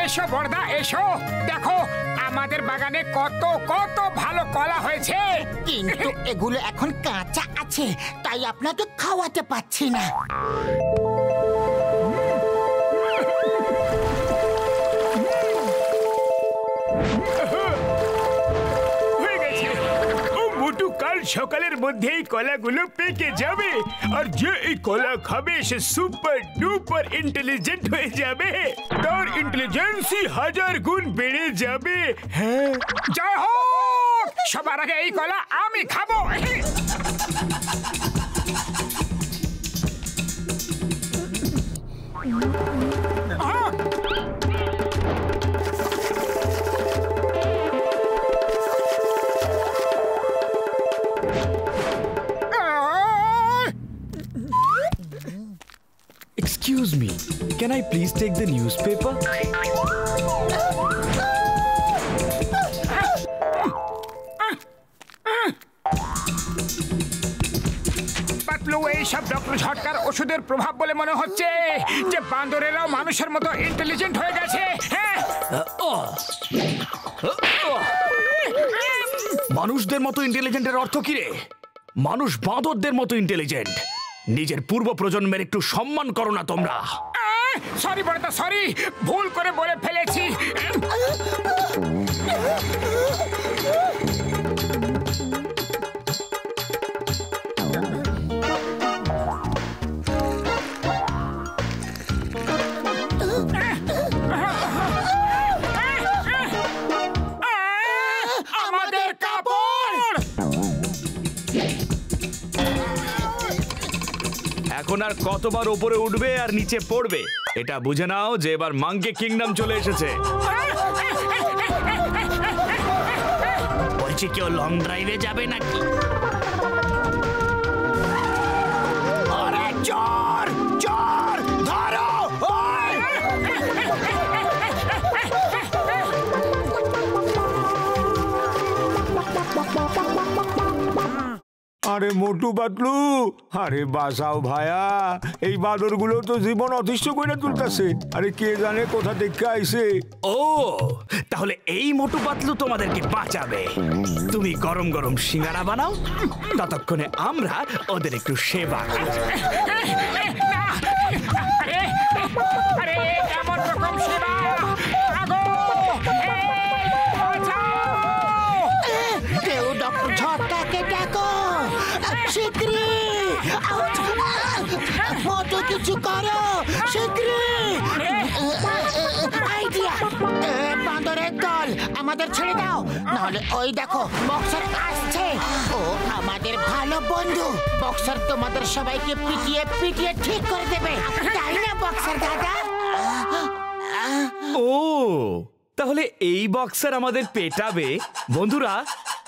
এসো বড়দা, এসো, দেখো আমাদের বাগানে কত কত ভালো কলা হয়েছে। কিন্তু এগুলো এখন কাঁচা আছে, তাই আপনাকে খাওয়াতে পাচ্ছি না। কাল সকালের মধ্যেই কলাগুলো পেকে যাবে, আর যে এই কলা খাবে সে সুপার ডুপার ইন্টেলিজেন্ট হয়ে যাবে, তার ইন্টেলিজেন্সই 1000 গুণ বেড়ে যাবে। হ্যাঁ, জয় হোক! সবার আগে এই কলা আমি খাবো। Excuse me, can I please take the newspaper? Patlu, এই সব ডক্টর ঝটকার ওষুধের প্রভাব বলে মনে হচ্ছে যে বান্দরেরাও মানুষের মতো ইন্টেলিজেন্ট হয়ে গেছে। হ্যাঁ, মানুষদের মতো ইন্টেলিজেন্টের অর্থ কি রে? মানুষ বাঁদরদের মতো ইন্টেলিজেন্ট। নিজের পূর্ব প্রজন্মের একটু সম্মান করো না তোমরা। সরি বড়দা, সরি, ভুল করে বলে ফেলেছি। আমাদের কাপড়! এখন আর কতবার উপরে উঠবে আর নিচে পড়বে, এটা বুঝে নাও যে এবার মাঙ্কি কিংডম চলে এসেছে। বলছি কেউ লং ড্রাইভে যাবে নাকি? আরে চোর, চোর ধরো! আরে মোটু পাতলু, আরে বাঁচাও ভায়া, এই বাদরগুলো তো জীবন অতিষ্ঠ করে তুলতেছে। আরে কে জানে কোথা থেকে আইছে। ও, তাহলে এই মোটু পাতলু তোমাদেরকে বাঁচাবে। তুমি গরম গরম সিঙ্গারা বানাও, ততক্ষণে আমরা ওদের একটু সেবা করি। আরে কেমন রকম সেবা? কেউ ডক্টর ঝটকাকে ডাকো শিগগিরই! মতো কিছু করো শিগগিরই! আইডিয়া! বান্দরের দল, আমাদের ছেড়ে দাও, নাহলে ওই দেখো বক্সার আসছে। ও আমাদের ভালো বন্ধু। বক্সার তোমাদের সবাইকে পিটিয়ে পিটিয়ে ঠিক করে দেবে, তাই না বক্সার দাদা? ও, তাহলে এই বক্সার আমাদের পেটাবে। বন্ধুরা,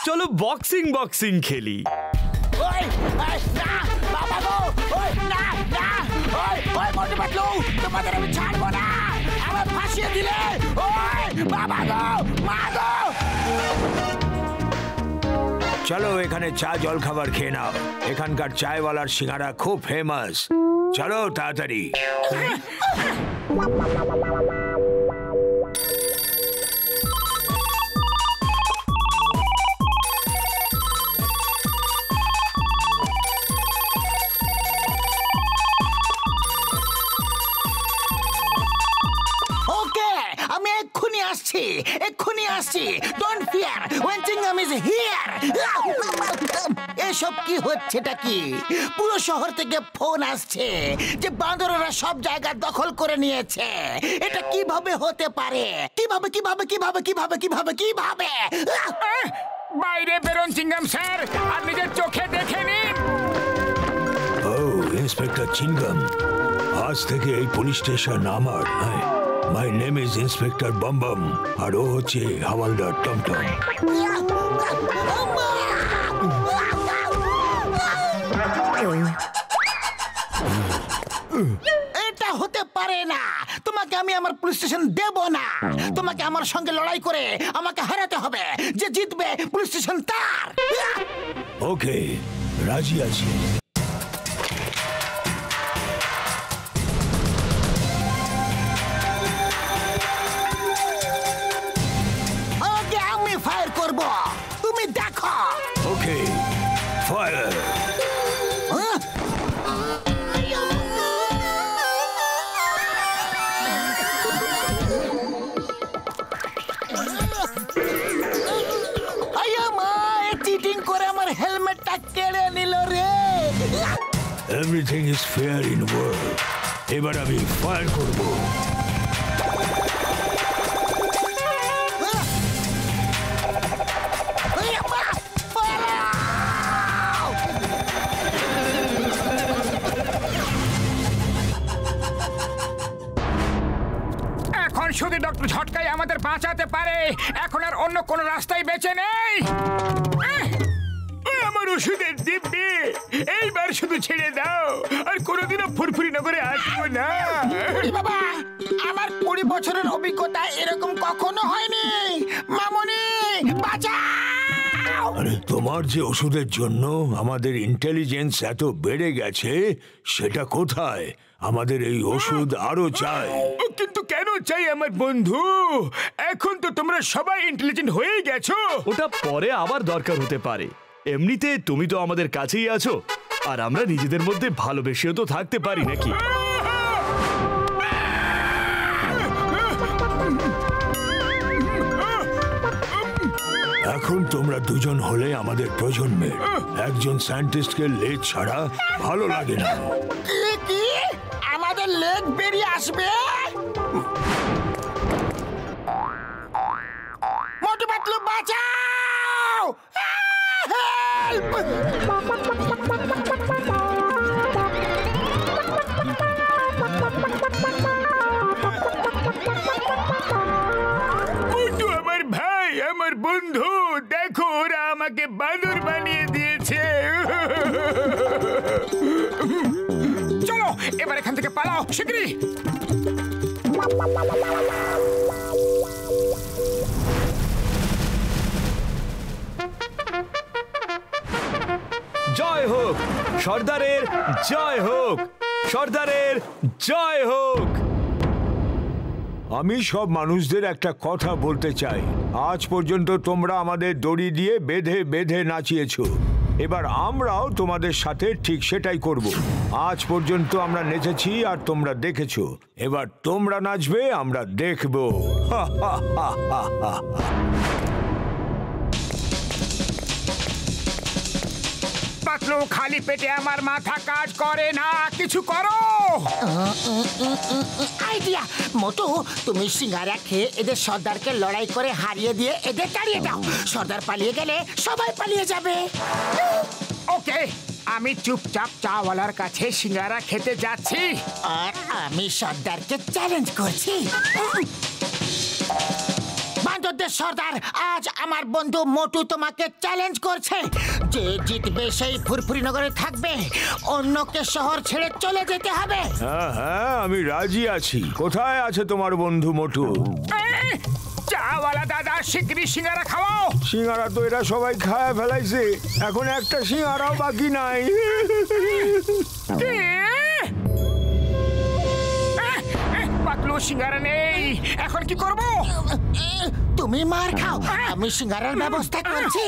চলো বক্সিং বক্সিং খেলি। ওই না বাবা গো, ওই না না, ওই মোটু পাতলু, তোমাদের আমি ছাড়বো না, আমার ফাঁসিয়ে দিলে। ওই বাবা গো, মা গো! চলো এখানে চা জল খাবার খেয়ে নাও, এখানকার চায়ওয়ালার সিঙ্গারা খুব ফেমাস। চলো তাড়াতাড়ি। এক্ষুনি আসছি। Don't fear, when Chingam is here. এসব কি হচ্ছেটা কি? পুরো শহর থেকে ফোন আসছে যে বান্দররা সব জায়গা দখল করে নিয়েছে। এটা কিভাবে হতে পারে? কিভাবে কিভাবে কিভাবে কিভাবে কিভাবে কিভাবে? বাইরে বেরোন চিংগাম স্যার, আর নিজের চোখে দেখে নিন। ও ইন্সপেক্টর চিংগাম, আজ থেকে এই পুলিশ স্টেশন আমার। মাই নেম ইজ ইন্সপেক্টর বমবম, আর ও হচ্ছে হাওয়ালদার টমটম। এটা হতে পারে না। তোমাকে আমি আমার পুলিশ স্টেশন দেব না। তোমাকে আমার সঙ্গে লড়াই করে আমাকে হারাতে হবে। যে জিতবে পুলিশ স্টেশন তার। ওকে, রাজি আছি। Everything is fair in world. এবার আমি ফায়ার করব। এখন শুধু ডক্টর ঝটকাই আমাদের বাঁচাতে পারে। এখন আর অন্য কোনো রাস্তাই বেঁচে নেই। আমার ওষুধের দিব্যি, এইবার শুধু ছেড়ে দাও, আর কোনোদিনও ফুরফুরি নগরে আসবো না। বাবা, আমার 20 বছরের অভিজ্ঞতা এরকম কখনো হয়নি। মামুনি বাঁচাও! আরে তোমার যে ওষুধের জন্য আমাদের ইন্টেলিজেন্স এত বেড়ে গেছে, সেটা কোথায়? আমাদের এই ওষুধ আরো চাই। কিন্তু কেন চাই আমার বন্ধু? এখন তো তোমরা সবাই ইন্টেলিজেন্ট হয়ে গেছো। ওটা পরে আবার দরকার হতে পারে। এমনিতে তুমি তো আমাদের কাছেই আছো, আর আমরা নিজেদের মধ্যে ভালোবেসেও তো থাকতে পারি নাকি? এখন তোমরা দুজন হলে আমাদের প্রজন্মের। একজন সায়েন্টিস্টকে লেজ ছাড়া ভালো লাগে না। কি আমাদের লেগ বেরিয়ে আসবে? মোটু পাতলু বাঁচাও! হেল্প! মোটু আমার ভাই, আমার বন্ধু, দেখো ওরা আমাকে বাদর বানিয়ে দিয়েছে। চলো এবার এখান থেকে পালাও শিগগিরই। জয় হোক সর্দারের, জয় হোক সর্দারের, জয় হোক। আমি সব মানুষদের একটা কথা বলতে চাই। আজ পর্যন্ত তোমরা আমাদের দড়ি দিয়ে বেঁধে বেঁধে নাচিয়েছো। এবার আমরাও তোমাদের সাথে ঠিক সেটাই করব। আজ পর্যন্ত আমরা নেচেছি আর তোমরা দেখেছো। এবার তোমরা নাচবে, আমরা দেখব। হা হা হা হা হা। পাতলু, খালি পেটে আমার মাথা কাজ করে না, কিছু করো। আইডিয়া! মোটু, তুমি সিঙ্গারা খেয়ে এদের সর্দারকে লড়াই করে হারিয়ে দিয়ে এদের তাড়িয়ে দাও। সর্দার পালিয়ে গেলে সবাই পালিয়ে যাবে। ওকে, আমি চুপচাপ চাওয়ালার কাছে সিঙ্গারা খেতে যাচ্ছি। আর আমি সর্দারকে চ্যালেঞ্জ করছি। বান্দরদের সর্দার, আজ আমার বন্ধু মোটু তোমাকে চ্যালেঞ্জ করছে। যে জিতবে সেই ফুরফুরি নগরে থাকবে, অন্যকে শহর ছেড়ে চলে যেতে হবে। হ্যাঁ হ্যাঁ, আমি রাজি আছি। কোথায় আছে তোমার বন্ধু মোটু? চাওয়ালা দাদা, শিগগিরই সিঙ্গারা খাওয়াও। সিঙ্গারা তো এরা সবাই খায় ফেলাইছে, এখন একটা সিঙ্গারাও বাকি নাই। পাতলু, সিঙ্গারা নেই, এখন কি করব? তুমি মার খাও, আমি সিঙ্গারার ব্যবস্থা করছি।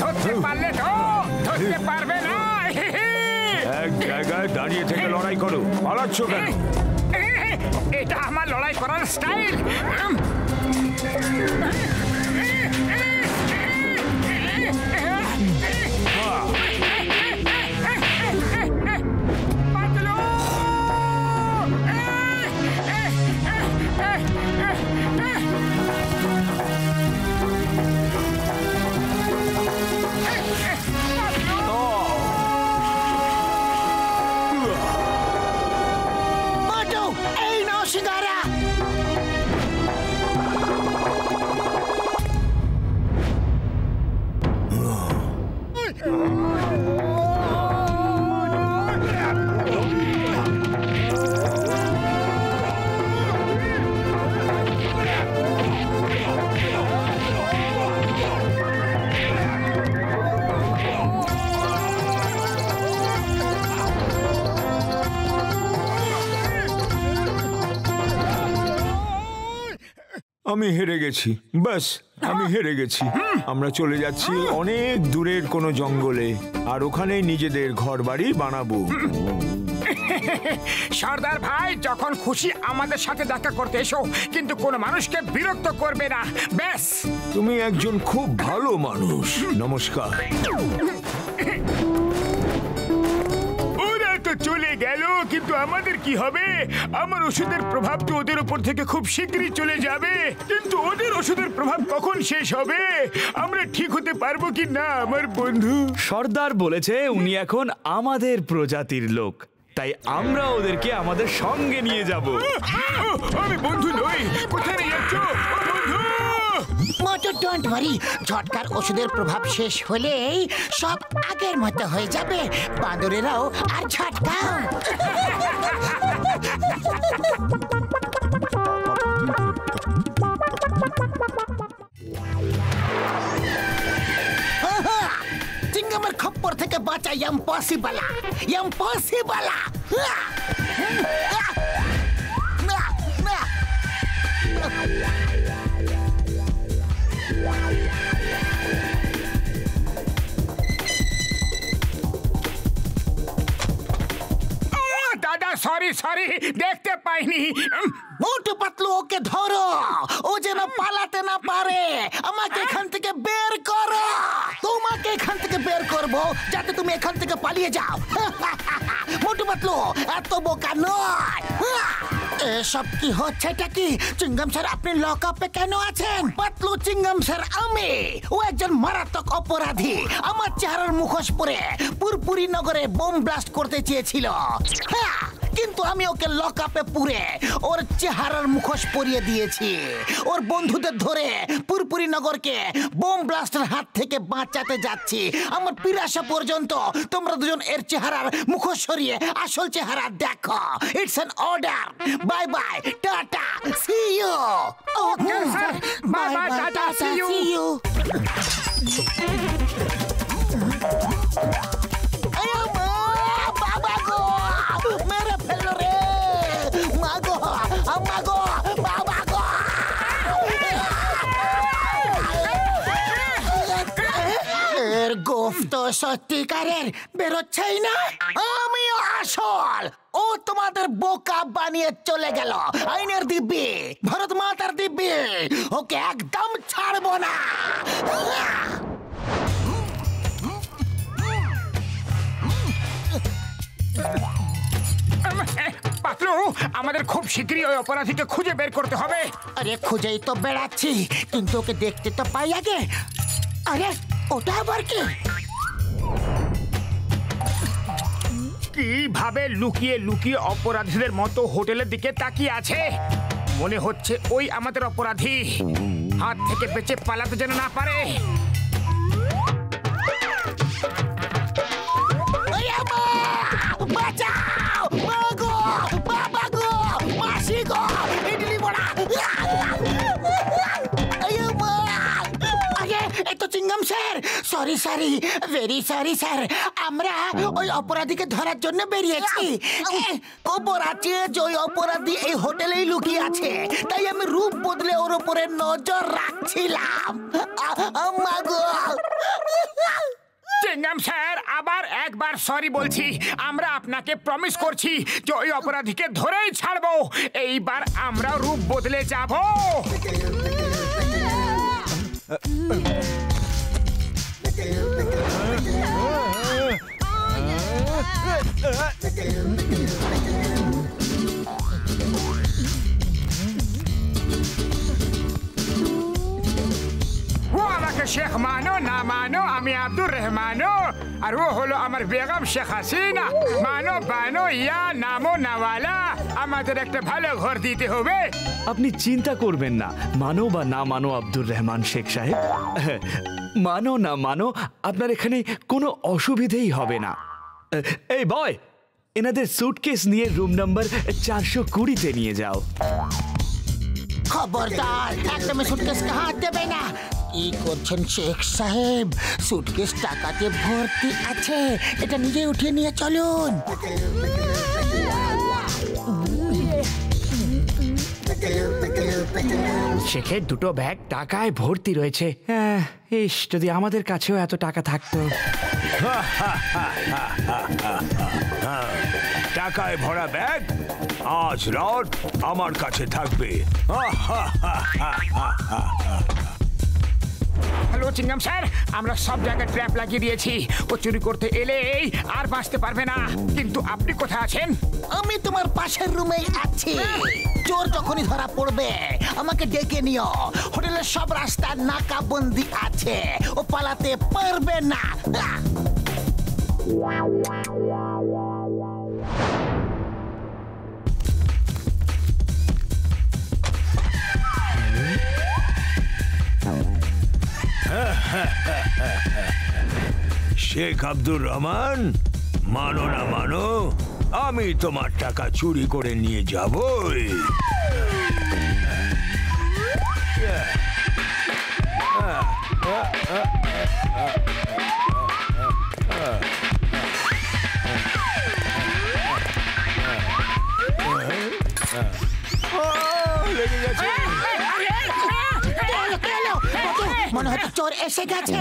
ধরতে পারলে তো, ধরতে পারবে না। এক জায়গায় দাঁড়িয়ে থেকে লড়াই করো, পালাচ্ছ কেন? এটা আমার লড়াই করার স্টাইল। মোটু, এই নাও সিঙ্গারা। আমি হেরে গেছি, বাস আমি হেরে গেছি। আমরা চলে যাচ্ছি অনেক দূরের কোনো জঙ্গলে, আর ওখানে নিজেদের ঘর বাড়ি বানাবো। সর্দার ভাই যখন খুশি আমাদের সাথে দেখা করতে এসো, কিন্তু কোনো মানুষকে বিরক্ত করবে না, ব্যাস। তুমি একজন খুব ভালো মানুষ। নমস্কার। ওরা তো চলে গেল, কিন্তু আমাদের কি হবে? আমার ওষুধের প্রভাব তো ওদের উপর থেকে খুব শীঘ্রই চলে যাবে, কিন্তু ওদের ওষুধের প্রভাব কখন শেষ হবে? আমরা ঠিক হতে পারবো কি না আমার বন্ধু? সর্দার বলেছে উনি এখন আমাদের প্রজাতির লোক, তাই আমরা ওদেরকে আমাদের সঙ্গে নিয়ে যাব। আমি বন্ধু নই। কোথায় নিয়ে যাচ্ছ বন্ধু? মোটু ডোন্ট ওয়ারি, ঝটকার ওষুধের প্রভাব শেষ হলেই সব আগের মতো হয়ে যাবে। বাঁদরেরাও আর ঝটকাও। চিংগামের খপ্পর থেকে বাঁচা ইম্পসিবল, ইম্পসিবল। দাদা সরি সরি, দেখতে পাইনি। মোটু পাতলু, ওকে ধরো, ও যেন পালাতে না পারে। আমাকে এখান থেকে বের করো। তোমাকে এখান থেকে বের করব যাতে তুমি এখান থেকে পালিয়ে যাও। মোটু পাতলু এত বোকা নয়। এসব কি হচ্ছে? এটা কি? চিংগাম স্যার, আপনি লক আপে কেন আছেন? পাতলু চিংগাম স্যার আমি, ও একজন মারাত্মক অপরাধী। আমার চেহারার মুখোশ পরে পুরপুরি নগরে বোম ব্লাস্ট করতে চেয়েছিল, হ্যাঁ, কিন্তু আমি ওকে লক আপে পুরে ওর চেহারার মুখোশ পরিয়ে দিয়েছি। ওর বন্ধুদের ধরে পুরপুরি নগরকে বোম ব্লাস্টের হাত থেকে বাঁচাতে যাচ্ছি। আমার পিরাসা পর্যন্ত তোমরা দুজন এর চেহারার মুখোশ সরিয়ে আসল চেহারা দেখো। It's an order. Bye bye, tata, see you. Okay sir, bye bye, tata, see you. বাবা গো, মেরে ফেলো রে। মা গো, আম্মা গো, বাবা গো। এর গোফ তো সত্যিকারের বেরোচ্ছেই না। আমিও আসল। ও তোমাদের বোকা বানিয়ে চলে গেল। আইনের দিব্যি, ভারত মাতার দিব্যি, ওকে একদম ছাড়বো না। পাতলু, আমাদের খুব শীঘ্রই ওই অপরাধীকে খুঁজে বের করতে হবে। আরে খুঁজেই তো বেড়াচ্ছি, কিন্তু ওকে দেখতে তো পাই আগে। আরে ওটা আবার কি? কিভাবে লুকিয়ে লুকিয়ে অপরাধীদের মতো হোটেলের দিকে তাকিয়ে আছে? মনে হচ্ছে ওই আমাদের অপরাধী। হাত থেকে বেঁচে পালাতে যেন না পারে। বাঁচাও! মা গো, বাবা গো, মাসি গো, idli vada. Chingam sir, sorry sorry, very sorry sir. আমরা ওই অপরাধীকে ধরার জন্য বেরিয়েছি। খবর আছে যে ওই অপরাধী এই হোটেলেই লুকিয়ে আছে, তাই আমি রূপ বদলে ওর উপরে নজর রাখছিলাম। মা গো। চিংগাম স্যার, আবার একবার সরি বলছি। আমরা আপনাকে প্রমিস করছি যে ওই অপরাধীকে ধরেই ছাড়বো। এইবার আমরা রূপ বদলে যাব। ও আমাকে শেখ মানো না মানো, আমি আব্দুর রহমানো, আর ও হলো আমার বেগম শেখ হাসিনা। মানো বানো ইয়া নামো নাওয়ালা, আমাদের একটা ভালো ঘর দিতে হবে। আপনি চিন্তা করবেন না, মানো বা না মানো আব্দুর রহমান শেখ সাহেব, মানো না মানো আপনার এখানে কোনো অসুবিধেই হবে না। এই বয়, এনাদের সুটকেস নিয়ে রুম নাম্বার 420-তে নিয়ে যাও। খবরদার, একদম সুটকেসকে হাত দেবে না। কি করছেন শেখ সাহেব? সুটকেস টাকাতে ভর্তি আছে, এটা নিজে উঠিয়ে নিয়ে চলুন। শেখের দুটো ব্যাগ টাকায় ভর্তি রয়েছে। ইস, যদি আমাদের কাছেও এত টাকা থাকতো। টাকায় ভরা ব্যাগ আজ রাত আমার কাছে থাকবে। হ্যালো চিংগাম স্যার, আমরা সব জায়গায় ট্র্যাপ লাগিয়ে দিয়েছি। ও চুরি করতে এলেই আর বাঁচতে পারবে না। কিন্তু আপনি কোথায় আছেন? আমি তোমার পাশের রুমেই আছি। চোর যখনই ধরা পড়বে আমাকে ডেকে নিও। হোটেলের সব রাস্তা নাকাবন্দি আছে, ও পালাতে পারবে না। শেখ আব্দুর রহমান, মানো না মানো, আমি তোমার টাকা চুরি করে নিয়ে যাবই। মনে হচ্ছে চোর এসে গেছে।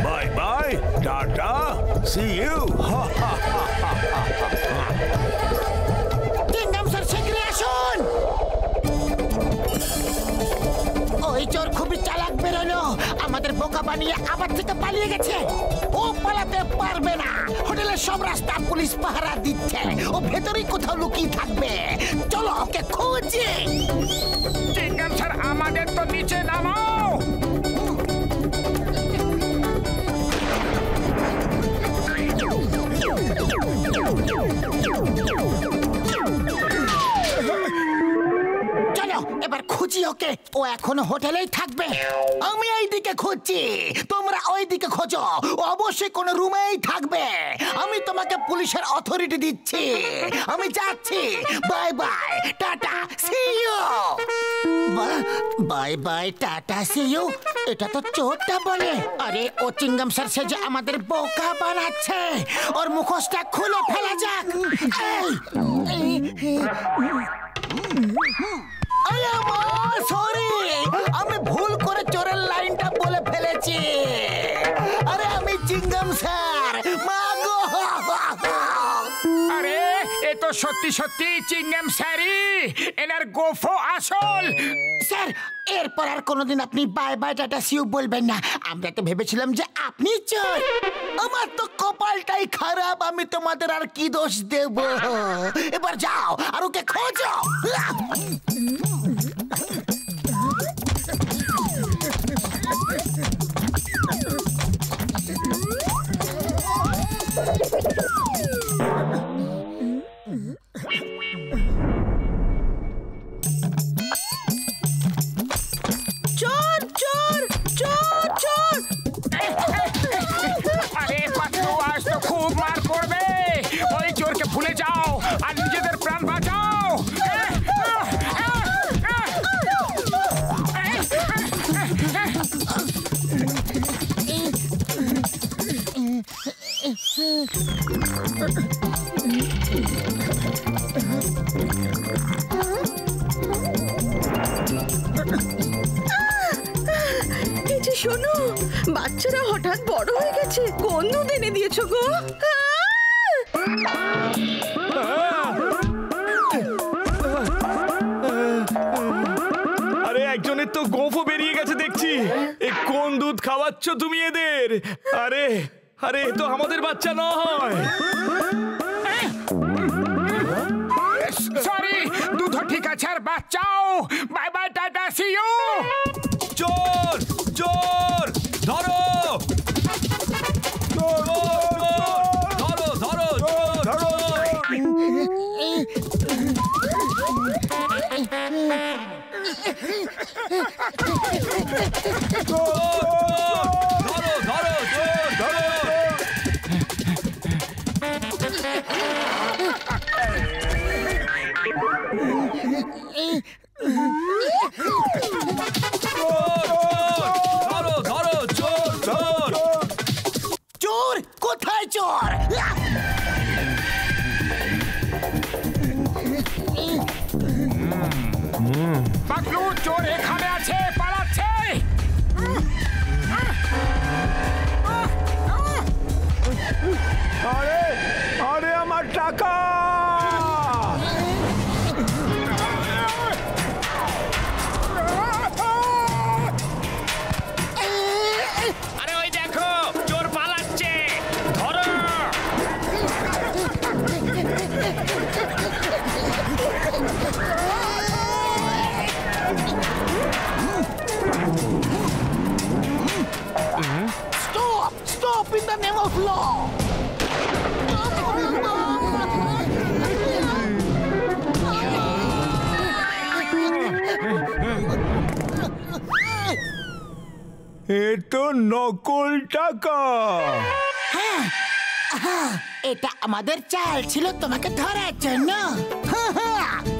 Bye bye, tata, see you. Chingam sir শীঘ্রই আসুন। ওই চোর খুবই চালাক বেরোলো, আমাদের বোকা বানিয়ে আবার থেকে পালিয়ে গেছে। ও পালাতে পারবে না, হোটেলের সব রাস্তা পুলিশ পাহারা দিচ্ছে। ও ভেতরেই কোথাও লুকিয়ে থাকবে। চলো ওকে খুঁজি। চিংগাম স্যার, আমাদের তো নিচে নামাও। চলো এবার খুঁজি ওকে। ও এখনো হোটেলেই থাকবে। আমি এইদিকে খুঁজছি, তোমরা ওইদিকে খোঁজো। ও অবশ্যই কোনো রুমেই থাকবে। আমি তোমাকে পুলিশের অথরিটি দিচ্ছি। আমি যাচ্ছি। Bye bye, tata, see you. Bye bye, tata, see you. এটা তো চোরটা বলে। আরে ও চিংগাম স্যার সেজে আমাদের বোকা বানাচ্ছে। ওর মুখোশটা খুলে ফেলা যাক। সরি, আমি ভুল করে চোরের লাইনটা বলে ফেলেছি। আরে আমি চিংগাম স্যার, মাগো। আরে এ তো সত্যি সত্যি চিংগাম স্যারই। এনার গোফো আসল। স্যার, এরপর আর কোনোদিন আপনি বাই বাই টাটা সিউ বলবেন না। আমরা তো ভেবেছিলাম যে আপনি চোর। আমার তো কপালটাই খারাপ। আমি তোমাদের আর কি দোষ দেব। এবার যাও আর ওকে খোঁজো। চোর চোর চোর চোর! আরে পাতলু, আজ তো খুব মার পড়বে। ওই চোরকে ভুলে যাও আর নিজেদের প্রাণ বাঁচাও। এই যে শোনো, বাচ্চারা হঠাৎ বড় হয়ে গেছে। কোন দুধ এনে দিয়েছো গো? আরে একজনের তো গোঁফও বেরিয়ে গেছে দেখছি। এ কোন দুধ খাওয়াচ্ছ তুমি এদের? আরে আরে এ তো আমাদের বাচ্চা নয়। সরি, দুধ ঠিক আছে আর বাঁচাও। Bye bye, tata, see you. চোর চোর, ধরো ধরো ধরো ধরো। ধরো ধরো চোর ধরো। চোর এখানে আছে, পালাচ্ছে। আরে আরে আমার টাকা! আরে ওই দেখো চোর পালাচ্ছে, ধরো। Stop! Stop in the name of law! এ তো নকল টাকা। এটা আমাদের চাল ছিল তোমাকে ধরার জন্য।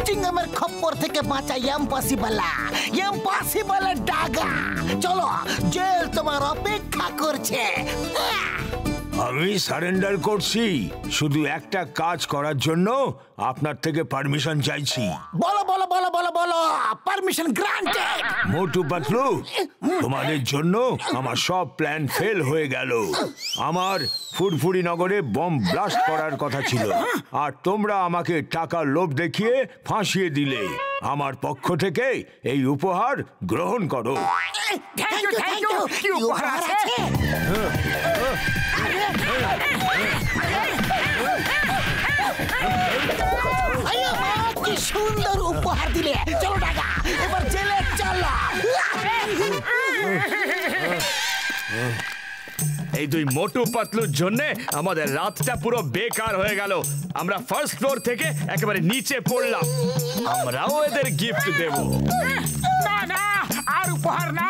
চিংগামের খপ্পর থেকে বাঁচা ইম্পসিবল ডাগা। চলো, জেল তোমার অপেক্ষা করছে। আমি সারেন্ডার করছি, শুধু একটা কাজ করার জন্য আপনার থেকে পারমিশন চাইছি। বলো বলো বলো বলো বলো, পারমিশন গ্রান্টেড। মোটু পাতলু, তোমাদের জন্য আমার সব প্ল্যান ফেল হয়ে গেল। আমার ফুরফুরি নগরে বম ব্লাস্ট করার কথা ছিল, আর তোমরা আমাকে টাকার লোভ দেখিয়ে ফাঁসিয়ে দিলে। আমার পক্ষ থেকে এই উপহার গ্রহণ করো। Thank you. কি উপহার আছে? কি সুন্দর উপহার দিলে। চলো টাকা, এবার জেলে চলো। এই দুই মোটু পাতলুর জন্য আমাদের রাতটা পুরো বেকার হয়ে গেল। আমরা ফার্স্ট ফ্লোর থেকে একেবারে নিচে পড়লাম। আমরাও এদের গিফট দেব। না না, আর উপহার না।